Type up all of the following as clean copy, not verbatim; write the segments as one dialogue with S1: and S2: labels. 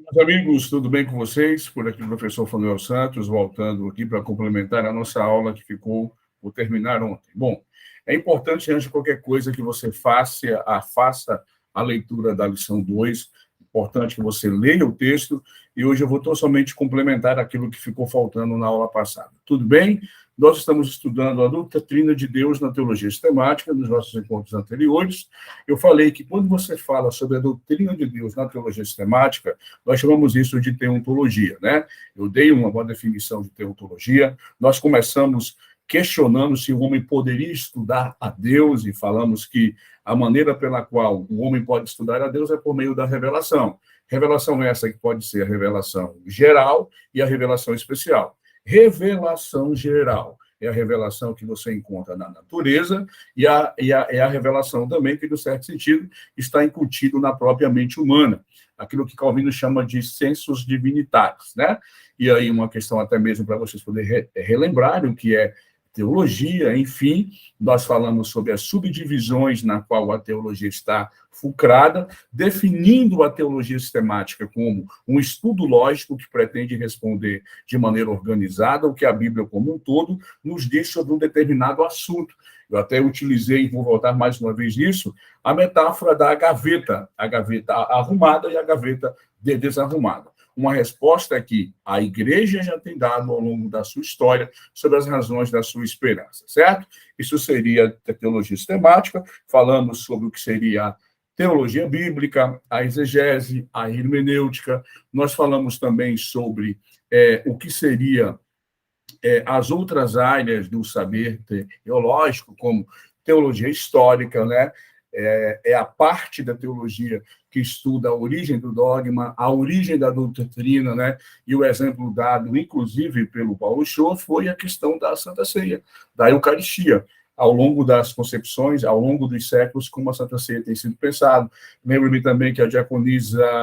S1: Meus amigos, tudo bem com vocês? Por aqui, o professor Fanuel Santos, voltando aqui para complementar a nossa aula que ficou por terminar ontem. Bom, é importante, antes de qualquer coisa, que você faça a leitura da lição 2. Importante que você leia o texto, e hoje eu vou tão somente complementar aquilo que ficou faltando na aula passada. Tudo bem? Nós estamos estudando a doutrina de Deus na teologia sistemática, nos nossos encontros anteriores. Eu falei que quando você fala sobre a doutrina de Deus na teologia sistemática, nós chamamos isso de teontologia, né? Eu dei uma boa definição de teontologia. Nós começamos questionando se o homem poderia estudar a Deus, e falamos que a maneira pela qual o homem pode estudar a Deus é por meio da revelação. Revelação essa que pode ser a revelação geral e a revelação especial. Revelação geral é a revelação que você encontra na natureza e é a revelação também que, no certo sentido, está incutido na própria mente humana, aquilo que Calvino chama de sensus divinitatis, né? E aí uma questão até mesmo para vocês poderem relembrarem o que é teologia, enfim, nós falamos sobre as subdivisões na qual a teologia está fulcrada, definindo a teologia sistemática como um estudo lógico que pretende responder de maneira organizada o que a Bíblia como um todo nos diz sobre um determinado assunto. Eu até utilizei, e vou voltar mais uma vez nisso, a metáfora da gaveta, a gaveta arrumada e a gaveta desarrumada. Uma resposta que a igreja já tem dado ao longo da sua história sobre as razões da sua esperança, certo? Isso seria a teologia sistemática. Falamos sobre o que seria a teologia bíblica, a exegese, a hermenêutica. Nós falamos também sobre o que seria as outras áreas do saber teológico, como teologia histórica, né? É a parte da teologia que estuda a origem do dogma, a origem da doutrina, né? E o exemplo dado, inclusive, pelo Paulo Shoa, foi a questão da Santa Ceia, da Eucaristia, ao longo das concepções, ao longo dos séculos, como a Santa Ceia tem sido pensado. Lembro-me também que a diaconisa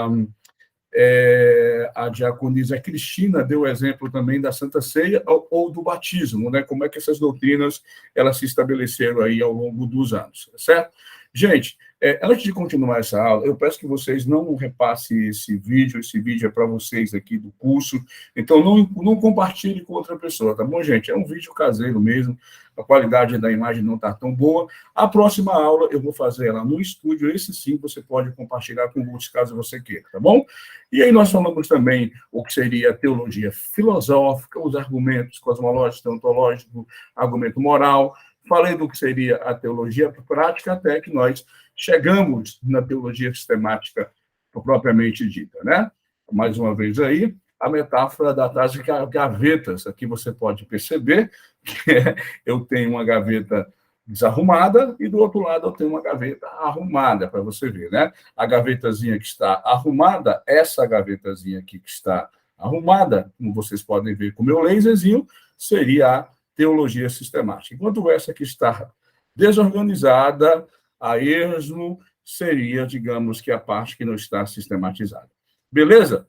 S1: Cristina deu o exemplo também da Santa Ceia ou do batismo, né? Como é que essas doutrinas elas se estabeleceram aí ao longo dos anos, certo? Gente, antes de continuar essa aula, eu peço que vocês não repassem esse vídeo é para vocês aqui do curso, então não compartilhe com outra pessoa, tá bom, gente? É um vídeo caseiro mesmo, a qualidade da imagem não está tão boa. A próxima aula eu vou fazer ela no estúdio, esse sim você pode compartilhar com outros caso você queira, tá bom? E aí nós falamos também o que seria a teologia filosófica, os argumentos cosmológicos, teontológicos, argumento moral. Falei do que seria a teologia prática, até que nós chegamos na teologia sistemática propriamente dita, né? Mais uma vez aí, a metáfora das gavetas. Aqui você pode perceber que eu tenho uma gaveta desarrumada e do outro lado eu tenho uma gaveta arrumada, para você ver, né? A gavetazinha que está arrumada, essa gavetazinha aqui que está arrumada, como vocês podem ver com o meu laserzinho, seria a teologia sistemática. Enquanto essa que está desorganizada, a esmo, seria, digamos, que a parte que não está sistematizada. Beleza?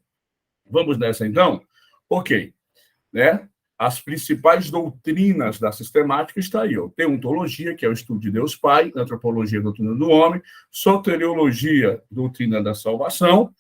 S1: Vamos nessa, então? Ok. Né? As principais doutrinas da sistemática está aí. Ó. Teontologia, que é o estudo de Deus Pai, antropologia, doutrina do homem, soteriologia, doutrina da salvação,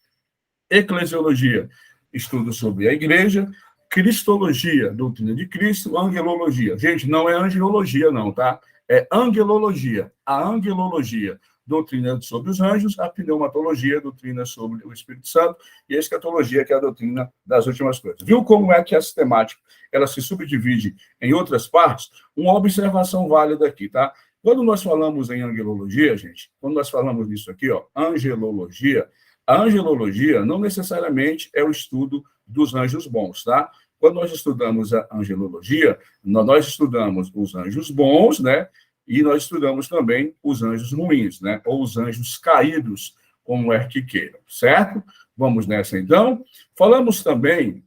S1: eclesiologia, estudo sobre a igreja, cristologia, doutrina de Cristo, angelologia. Gente, não é angelologia, não, tá? É angelologia. A angelologia, doutrina sobre os anjos, a pneumatologia, doutrina sobre o Espírito Santo, e a escatologia, que é a doutrina das últimas coisas. Viu como é que a sistemática ela se subdivide em outras partes? Uma observação válida aqui, tá? Quando nós falamos em angelologia, gente, quando nós falamos disso aqui, ó, angelologia, a angelologia não necessariamente é o estudo dos anjos bons, tá? Quando nós estudamos a angelologia, nós estudamos os anjos bons, né? E nós estudamos também os anjos ruins, né? Ou os anjos caídos, como é que queiram, certo? Vamos nessa, então. Falamos também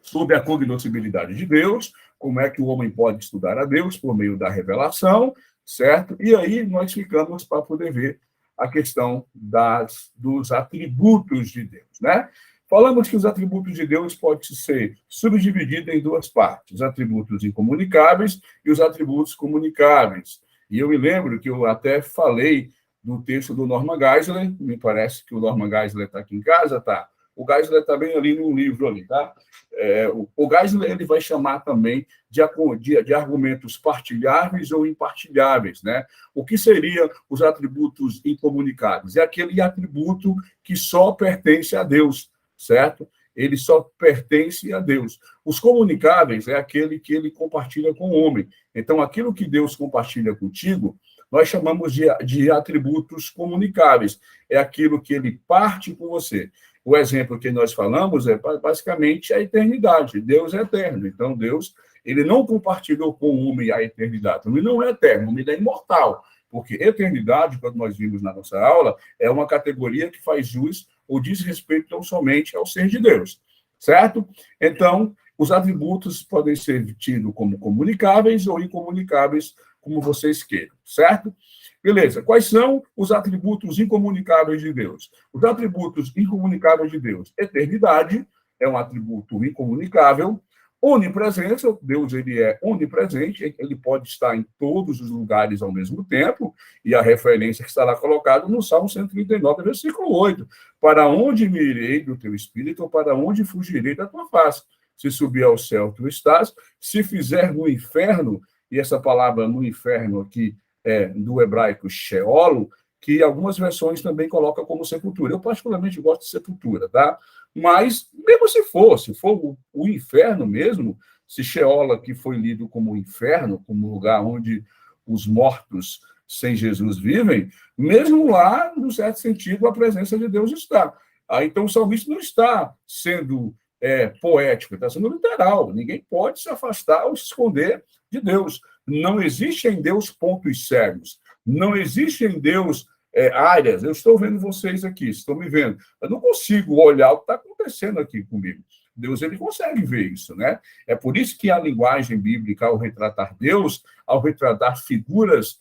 S1: sobre a cognoscibilidade de Deus, como é que o homem pode estudar a Deus por meio da revelação, certo? E aí nós ficamos para poder ver a questão dos atributos de Deus, né? Falamos que os atributos de Deus podem ser subdivididos em duas partes, os atributos incomunicáveis e os atributos comunicáveis. E eu me lembro que eu até falei do texto do Norman Geisler, me parece que o Norman Geisler está aqui em casa, tá? O Geisler está bem ali no livro ali, tá? O Geisler, ele vai chamar também de argumentos partilháveis ou impartilháveis, né? O que seriam os atributos incomunicáveis? É aquele atributo que só pertence a Deus, certo? Ele só pertence a Deus. Os comunicáveis é aquele que ele compartilha com o homem. Então, aquilo que Deus compartilha contigo, nós chamamos de atributos comunicáveis. É aquilo que ele parte com você. O exemplo que nós falamos é basicamente a eternidade. Deus é eterno. Então, Deus, ele não compartilhou com o homem a eternidade. O homem não é eterno, o homem é imortal. Porque eternidade, quando nós vimos na nossa aula, é uma categoria que faz jus ou diz respeito tão somente ao ser de Deus. Certo? Então, os atributos podem ser tidos como comunicáveis ou incomunicáveis, como vocês queiram. Certo? Beleza. Quais são os atributos incomunicáveis de Deus? Os atributos incomunicáveis de Deus. Eternidade é um atributo incomunicável. Onipresença, Deus ele é onipresente, ele pode estar em todos os lugares ao mesmo tempo, e a referência que está lá colocada no Salmo 139, versículo 8. Para onde me irei do teu espírito, ou para onde fugirei da tua face? Se subir ao céu, tu estás. Se fizer no inferno, e essa palavra no inferno aqui é do hebraico Sheol, que algumas versões também colocam como sepultura. Eu particularmente gosto de sepultura, tá? Mas, mesmo se for o inferno mesmo, se Sheol aqui foi lido como inferno, como lugar onde os mortos sem Jesus vivem, mesmo lá, no certo sentido, a presença de Deus está. Então, o salmista não está sendo poético, está sendo literal. Ninguém pode se afastar ou se esconder de Deus. Não existe em Deus pontos cegos. Não existe em Deus áreas. Eu estou vendo vocês aqui, estão me vendo. Eu não consigo olhar o que está acontecendo aqui comigo. Deus, ele consegue ver isso, né? É por isso que a linguagem bíblica, ao retratar Deus, ao retratar figuras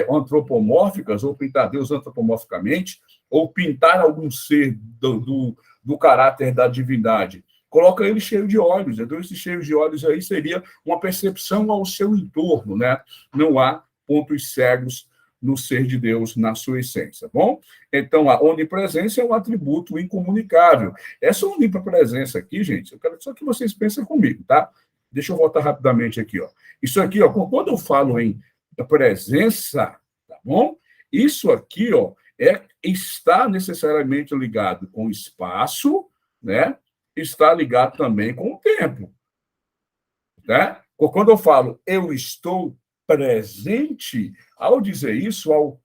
S1: antropomórficas, ou pintar Deus antropomorficamente, ou pintar algum ser do caráter da divindade, coloca ele cheio de olhos. Então, esse cheio de olhos aí seria uma percepção ao seu entorno, né? Não há pontos cegos no ser de Deus, na sua essência, bom? Então, a onipresença é um atributo incomunicável. Essa onipresença aqui, gente, eu quero só que vocês pensem comigo, tá? Deixa eu voltar rapidamente aqui, ó. Isso aqui, ó, quando eu falo em presença, tá bom? Isso aqui, ó, está necessariamente ligado com o espaço, né? Está ligado também com o tempo, né? Quando eu falo eu estou presente, ao dizer isso, ao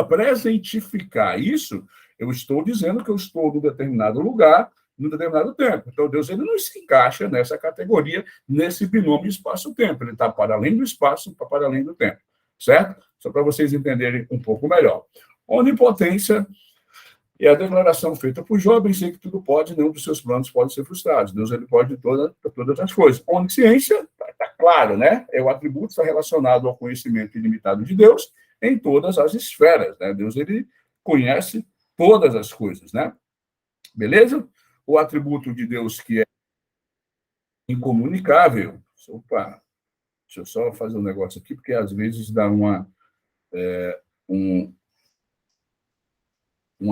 S1: presentificar isso, eu estou dizendo que eu estou num determinado lugar, num determinado tempo. Então, Deus ele não se encaixa nessa categoria, nesse binômio espaço-tempo. Ele está para além do espaço, para além do tempo. Certo? Só para vocês entenderem um pouco melhor. Onipotência é a declaração feita por Jó, bem sei que tudo pode, nenhum dos seus planos pode ser frustrado. Deus ele pode todas as coisas. Onisciência, está claro, né? É o atributo está relacionado ao conhecimento ilimitado de Deus em todas as esferas, né? Deus ele conhece todas as coisas, né? Beleza? O atributo de Deus que é incomunicável. Opa, deixa eu só fazer um negócio aqui, porque às vezes dá uma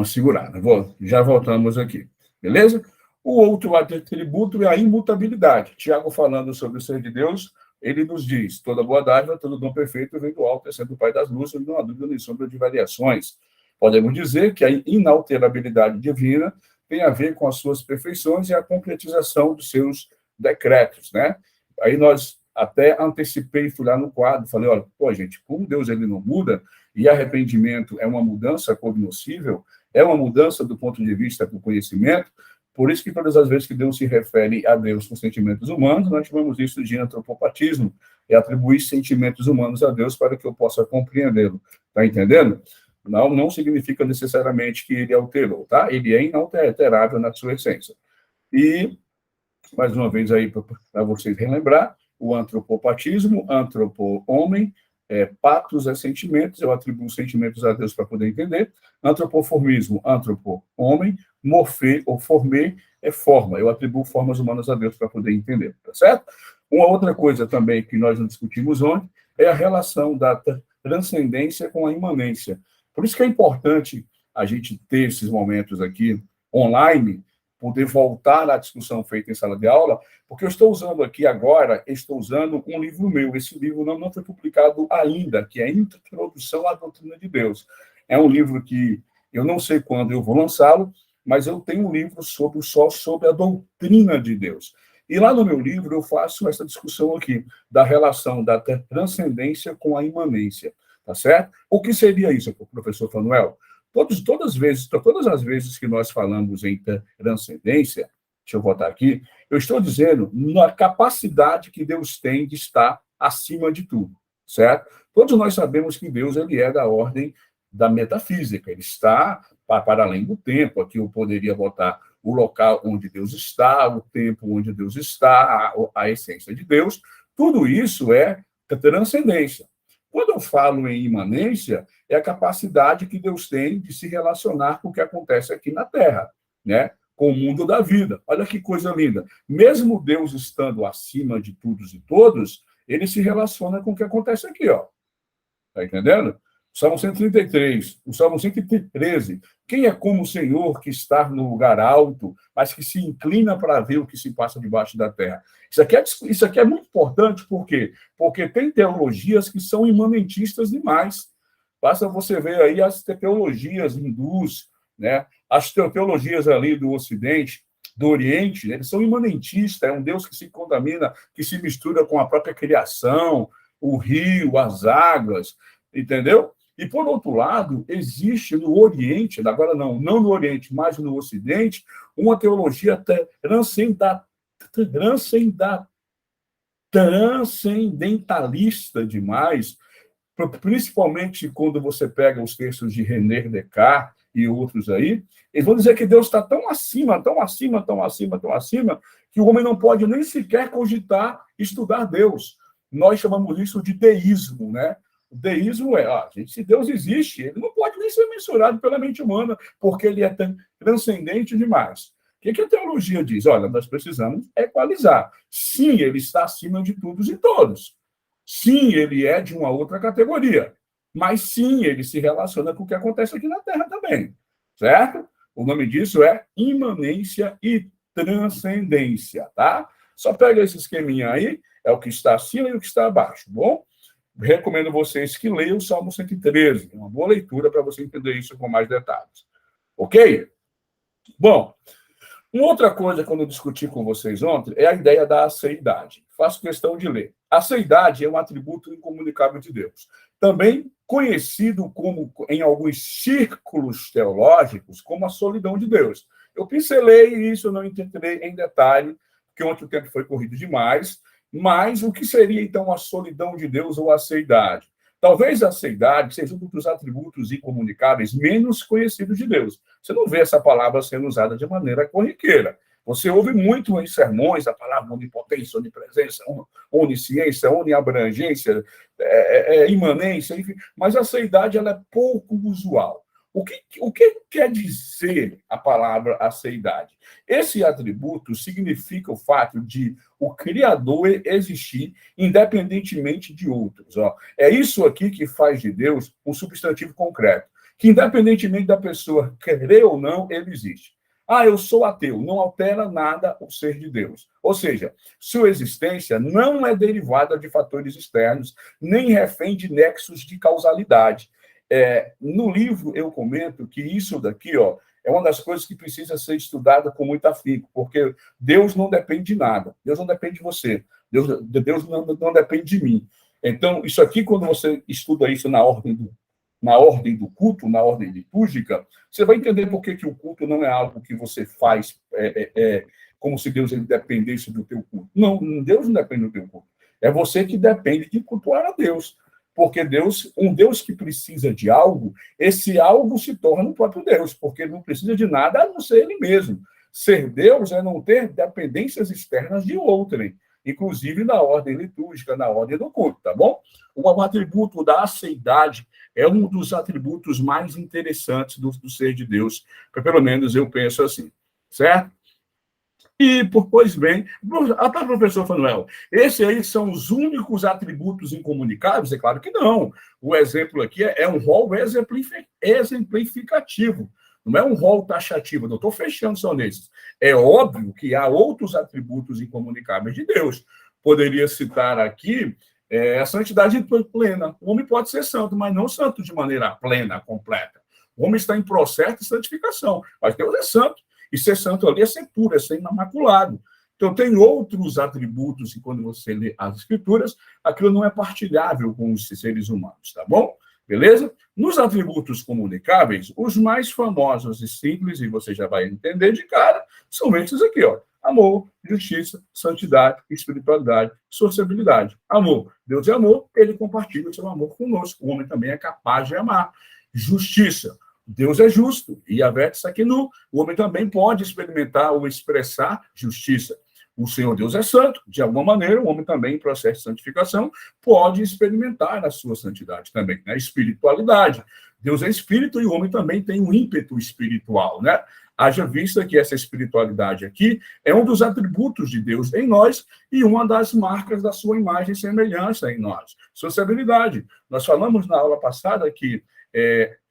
S1: segurada. Já voltamos aqui. Beleza? O outro atributo é a imutabilidade. Tiago, falando sobre o ser de Deus, ele nos diz: toda boa dádiva, todo dom perfeito vem do alto, sendo o Pai das luzes, não há dúvida nem sombra de variações. Podemos dizer que a inalterabilidade divina tem a ver com as suas perfeições e a concretização dos seus decretos, né? Aí nós até antecipei, fui lá no quadro, falei, olha, pô, gente, como Deus ele não muda, e arrependimento é uma mudança cognoscível, é uma mudança do ponto de vista do conhecimento, por isso que todas as vezes que Deus se refere a Deus com sentimentos humanos, nós chamamos isso de antropopatismo, é atribuir sentimentos humanos a Deus para que eu possa compreendê-lo. Está entendendo? Não significa necessariamente que ele alterou, tá? Ele é inalterável na sua essência. E, mais uma vez aí, para vocês relembrar, o antropopatismo, antropo-homem, patos é sentimentos, eu atribuo sentimentos a Deus para poder entender. Antropoformismo, antropo-homem, morfê ou formê é forma, eu atribuo formas humanas a Deus para poder entender, tá certo? Uma outra coisa também que nós não discutimos ontem é a relação da transcendência com a imanência. Por isso que é importante a gente ter esses momentos aqui online, poder voltar à discussão feita em sala de aula, porque eu estou usando aqui agora, um livro meu. Esse livro não foi publicado ainda, que é Introdução à Doutrina de Deus. É um livro que eu não sei quando eu vou lançá-lo, mas eu tenho um livro só sobre a doutrina de Deus. E lá no meu livro eu faço essa discussão aqui, da relação da transcendência com a imanência, tá certo? O que seria isso, professor Fanuel? Todas as vezes que nós falamos em transcendência, deixa eu botar aqui, eu estou dizendo na capacidade que Deus tem de estar acima de tudo, certo? Todos nós sabemos que Deus ele é da ordem da metafísica, ele está para além do tempo. Aqui eu poderia botar o local onde Deus está, o tempo onde Deus está, a essência de Deus. Tudo isso é transcendência. Quando eu falo em imanência, é a capacidade que Deus tem de se relacionar com o que acontece aqui na Terra, né? Com o mundo da vida. Olha que coisa linda. Mesmo Deus estando acima de todos e todos, ele se relaciona com o que acontece aqui, ó. Tá entendendo? Salmo 133, o Salmo 113. Quem é como o Senhor que está no lugar alto, mas que se inclina para ver o que se passa debaixo da terra? Isso aqui é muito importante, por quê? Porque tem teologias que são imanentistas demais. Basta você ver aí as teologias hindus, né? As teologias ali do Ocidente, do Oriente, né? Eles são imanentistas, é um Deus que se contamina, que se mistura com a própria criação, o rio, as águas, entendeu? E, por outro lado, existe no Oriente, agora não no Oriente, mas no Ocidente, uma teologia transcendentalista demais, principalmente quando você pega os textos de René Descartes e outros aí, eles vão dizer que Deus está tão acima, que o homem não pode nem sequer cogitar estudar Deus. Nós chamamos isso de deísmo, né? O deísmo gente, se Deus existe, ele não pode nem ser mensurado pela mente humana, porque ele é transcendente demais. O que a teologia diz? Olha, nós precisamos equalizar. Sim, ele está acima de todos e todos. Sim, ele é de uma outra categoria. Mas sim, ele se relaciona com o que acontece aqui na Terra também. Certo? O nome disso é imanência e transcendência, tá? Só pega esse esqueminha aí, é o que está acima e o que está abaixo, bom? Recomendo vocês que leiam o Salmo 113. É uma boa leitura para você entender isso com mais detalhes. Ok? Bom, uma outra coisa que eu discuti com vocês ontem é a ideia da aceidade. Faço questão de ler. A aceidade é um atributo incomunicável de Deus. Também conhecido como, em alguns círculos teológicos, como a solidão de Deus. Eu pincelei isso, eu não entrei em detalhe, porque ontem o tempo foi corrido demais. Mas o que seria, então, a solidão de Deus ou a aceidade? Talvez a aceidade seja um dos atributos incomunicáveis menos conhecidos de Deus. Você não vê essa palavra sendo usada de maneira corriqueira. Você ouve muito em sermões a palavra onipotência, onipresença, onisciência, oniabrangência, imanência, enfim. Mas a aceidade ela é pouco usual. O que quer dizer a palavra aceidade? Esse atributo significa o fato de o Criador existir independentemente de outros. Ó. É isso aqui que faz de Deus um substantivo concreto, que independentemente da pessoa querer ou não, ele existe. Eu sou ateu, não altera nada o ser de Deus. Ou seja, sua existência não é derivada de fatores externos, nem refém de nexos de causalidade. No livro eu comento que isso daqui, é uma das coisas que precisa ser estudada com muito afinco, porque Deus não depende de nada, Deus não depende de você, Deus não depende de mim. Então, isso aqui, quando você estuda isso na ordem do culto, na ordem litúrgica, você vai entender por que o culto não é algo que você faz como se Deus ele dependesse do teu culto. Não, Deus não depende do teu culto. É você que depende de cultuar a Deus. Porque um Deus que precisa de algo, esse algo se torna o próprio Deus, porque ele não precisa de nada a não ser ele mesmo. Ser Deus é não ter dependências externas de outrem, inclusive na ordem litúrgica, na ordem do culto, tá bom? O atributo da aceidade é um dos atributos mais interessantes do ser de Deus, pelo menos eu penso assim, certo? E, pois bem, professor Fanuel, esses aí são os únicos atributos incomunicáveis? É claro que não. O exemplo aqui é um rol exemplificativo. Não é um rol taxativo, não estou fechando só nesses. É óbvio que há outros atributos incomunicáveis de Deus. Poderia citar aqui a santidade plena. O homem pode ser santo, mas não santo de maneira plena, completa. O homem está em processo de santificação, mas Deus é santo. E ser santo ali é ser puro, é ser imaculado. Então, tem outros atributos, e quando você lê as Escrituras, aquilo não é partilhável com os seres humanos, tá bom? Beleza? Nos atributos comunicáveis, os mais famosos e simples, e você já vai entender de cara, são esses aqui, ó. Amor, justiça, santidade, espiritualidade, sociabilidade. Amor. Deus é amor, ele compartilha o seu amor conosco. O homem também é capaz de amar. Justiça. Deus é justo, e Yahvé Tsidkenu. O homem também pode experimentar ou expressar justiça. O Senhor Deus é santo, de alguma maneira, o homem também, em processo de santificação, pode experimentar a sua santidade também, né? Espiritualidade. Deus é espírito e o homem também tem um ímpeto espiritual, né? Haja vista que essa espiritualidade aqui é um dos atributos de Deus em nós e uma das marcas da sua imagem e semelhança em nós. Sociabilidade. Nós falamos na aula passada que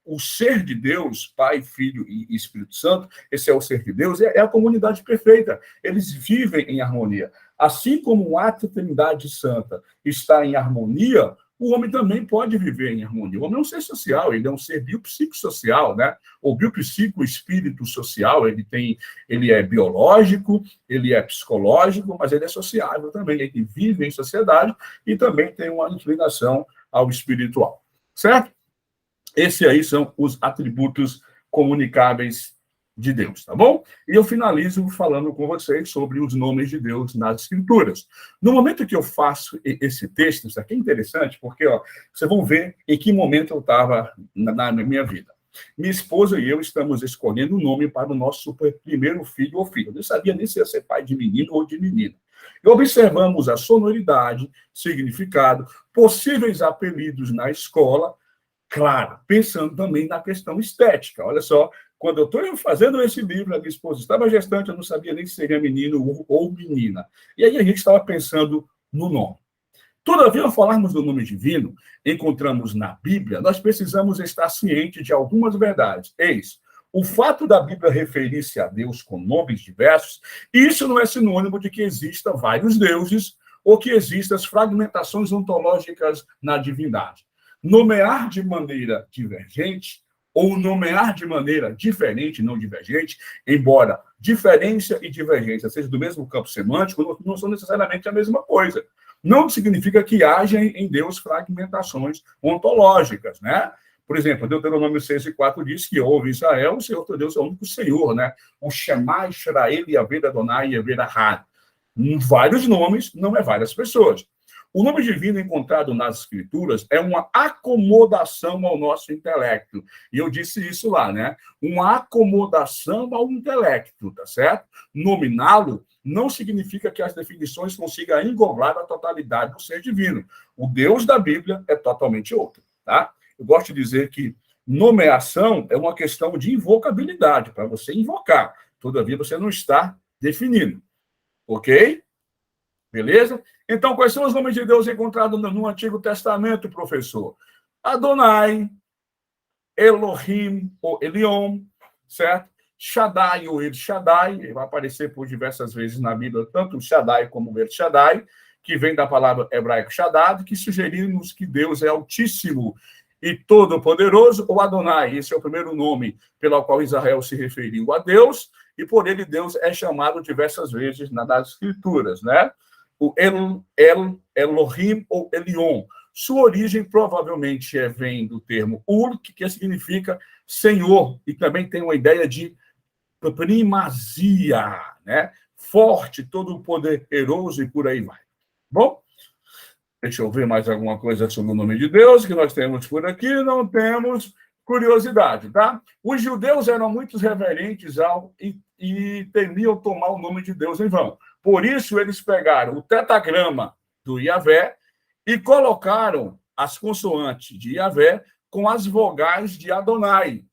S1: o ser de Deus, Pai, Filho e Espírito Santo, esse é o ser de Deus, é a comunidade perfeita. Eles vivem em harmonia. Assim como a Trindade Santa está em harmonia, o homem também pode viver em harmonia. O homem é um ser social, ele é um ser biopsicossocial, né? Ou biopsico espírito social, ele é biológico, ele é psicológico, mas ele é sociável também, ele vive em sociedade e também tem uma inclinação ao espiritual. Certo? Esses aí são os atributos comunicáveis de Deus, tá bom? E eu finalizo falando com vocês sobre os nomes de Deus nas Escrituras. No momento que eu faço esse texto, isso aqui é interessante, porque vocês vão ver em que momento eu estava na minha vida. Minha esposa e eu estamos escolhendo um nome para o nosso primeiro filho ou filha. Eu não sabia nem se ia ser pai de menino ou de menina. E observamos a sonoridade, significado, possíveis apelidos na escola, claro, pensando também na questão estética. Olha só, quando eu estou fazendo esse livro, a minha esposa estava gestante, eu não sabia nem se seria menino ou menina. E aí a gente estava pensando no nome. Todavia, ao falarmos do nome divino, encontramos na Bíblia, nós precisamos estar cientes de algumas verdades. Eis, o fato da Bíblia referir-se a Deus com nomes diversos, isso não é sinônimo de que existam vários deuses ou que existam fragmentações ontológicas na divindade. Nomear de maneira divergente ou nomear de maneira diferente, não divergente, embora diferença e divergência sejam do mesmo campo semântico, não são necessariamente a mesma coisa. Não significa que haja em Deus fragmentações ontológicas, né? Por exemplo, Deuteronômio 6:4 diz que ouve Israel, o Senhor teu Deus é o único Senhor, né? O Shema Israel, Yahvé Adonai, Yahvé Ahad. Vários nomes, não é várias pessoas. O nome divino encontrado nas Escrituras é uma acomodação ao nosso intelecto. E eu disse isso lá, né? Uma acomodação ao intelecto, tá certo? Nominá-lo não significa que as definições consigam englobar a totalidade do ser divino. O Deus da Bíblia é totalmente outro, tá? Eu gosto de dizer que nomeação é uma questão de invocabilidade, para você invocar. Todavia, você não está definindo. Ok? Beleza? Então, quais são os nomes de Deus encontrados no Antigo Testamento, professor? Adonai, Elohim, ou Elion, certo? Shaddai, ou El Shaddai, vai aparecer por diversas vezes na Bíblia, tanto o Shaddai como o El Shaddai, que vem da palavra hebraica Shaddad, que sugerimos que Deus é altíssimo e todo-poderoso, ou Adonai, esse é o primeiro nome pelo qual Israel se referiu a Deus, e por ele Deus é chamado diversas vezes nas Escrituras, né? O Elohim ou Elion. Sua origem provavelmente vem do termo Ur, que significa Senhor, e também tem uma ideia de primazia, né? Forte, todo-poderoso e por aí vai. Bom, deixa eu ver mais alguma coisa sobre o nome de Deus que nós temos por aqui. Não temos curiosidade, tá? Os judeus eram muito reverentes e temiam tomar o nome de Deus em vão. Por isso, eles pegaram o tetagrama do Yahvé e colocaram as consoantes de Yahvé com as vogais de Adonai,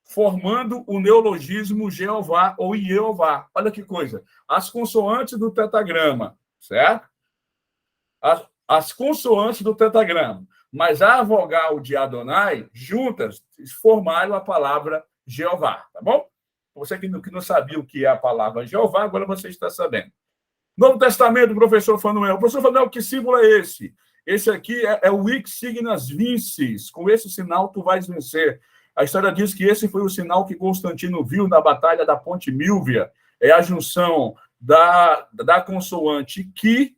S1: formando o neologismo Jeová ou Iová. Olha que coisa. As consoantes do tetagrama, certo? As consoantes do tetagrama, mas a vogal de Adonai, juntas, formaram a palavra Jeová, tá bom? Você que não sabia o que é a palavra Jeová, agora você está sabendo. Novo Testamento, professor Fanuel. Professor Fanuel, que símbolo é esse? Esse aqui é o Vix Signas Vinces. Com esse sinal, tu vais vencer. A história diz que esse foi o sinal que Constantino viu na Batalha da Ponte Milvia. É a junção da consoante Ki,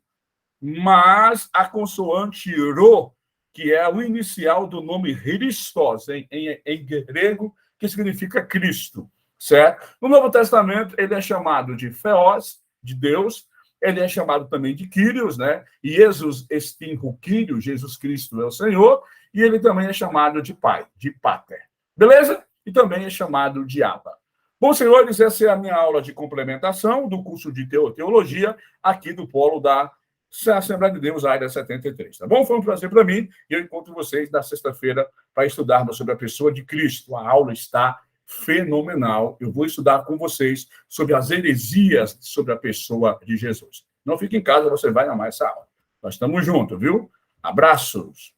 S1: mas a consoante Rho, que é o inicial do nome Christos, em grego, que significa Cristo, certo? No Novo Testamento, ele é chamado de Theos, de Deus, ele é chamado também de Kyrios, né? Jesus estinho Kyrios, Jesus Cristo é o Senhor, e ele também é chamado de Pai, de Pater. Beleza? E também é chamado de Abba. Bom, senhores, essa é a minha aula de complementação do curso de Teologia aqui do Polo da Assembleia de Deus, área 73, tá bom? Foi um prazer para mim e eu encontro vocês na sexta-feira para estudarmos sobre a pessoa de Cristo. A aula está fenomenal. Eu vou estudar com vocês sobre as heresias sobre a pessoa de Jesus. Não fique em casa, você vai amar essa aula. Nós estamos juntos, viu? Abraços.